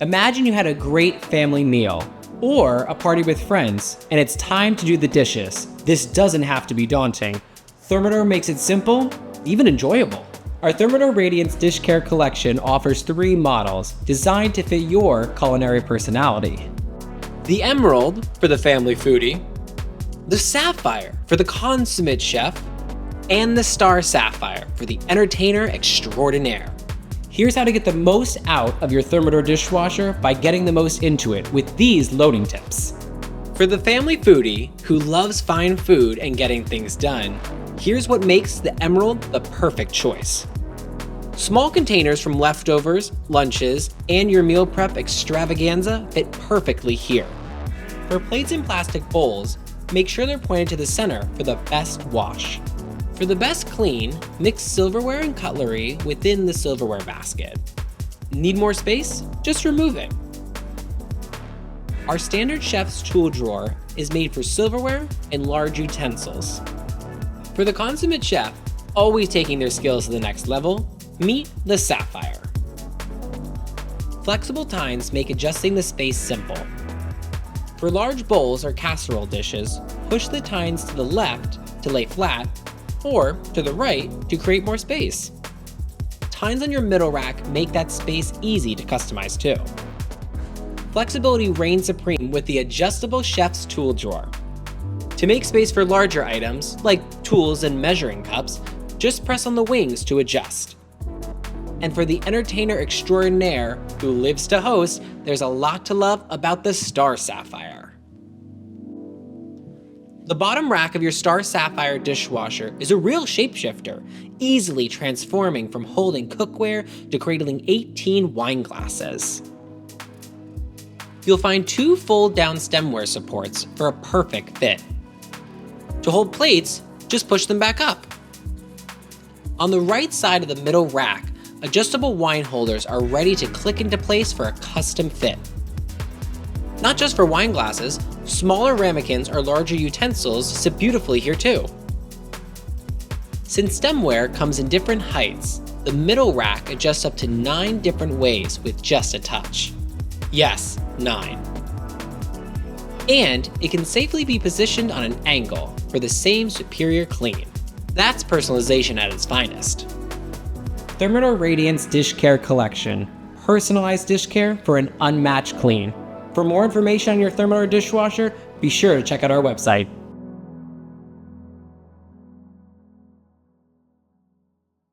Imagine you had a great family meal or a party with friends, and it's time to do the dishes. This doesn't have to be daunting. Thermador makes it simple, even enjoyable. Our Thermador Radiance Dish Care collection offers 3 models designed to fit your culinary personality. The Emerald for the family foodie, the Sapphire for the consummate chef, and the Star Sapphire for the entertainer extraordinaire. Here's how to get the most out of your Thermador dishwasher by getting the most into it with these loading tips. For the family foodie who loves fine food and getting things done, here's what makes the Emerald the perfect choice. Small containers from leftovers, lunches, and your meal prep extravaganza fit perfectly here. For plates and plastic bowls, make sure they're pointed to the center for the best wash. For the best clean, mix silverware and cutlery within the silverware basket. Need more space? Just remove it. Our standard chef's tool drawer is made for silverware and large utensils. For the consummate chef, always taking their skills to the next level, meet the Sapphire. Flexible tines make adjusting the space simple. For large bowls or casserole dishes, push the tines to the left to lay flat, or to the right to create more space. Tines on your middle rack make that space easy to customize too. Flexibility reigns supreme with the adjustable chef's tool drawer. To make space for larger items, like tools and measuring cups, just press on the wings to adjust. And for the entertainer extraordinaire who lives to host, there's a lot to love about the Star Sapphire. The bottom rack of your Star Sapphire dishwasher is a real shapeshifter, easily transforming from holding cookware to cradling 18 wine glasses. You'll find 2 fold-down stemware supports for a perfect fit. To hold plates, just push them back up. On the right side of the middle rack, adjustable wine holders are ready to click into place for a custom fit. Not just for wine glasses, smaller ramekins or larger utensils sit beautifully here too. Since stemware comes in different heights, the middle rack adjusts up to 9 different ways with just a touch. Yes, 9. And it can safely be positioned on an angle for the same superior clean. That's personalization at its finest. Thermador Radiance Dish Care Collection. Personalized dish care for an unmatched clean. For more information on your Thermador dishwasher, be sure to check out our website.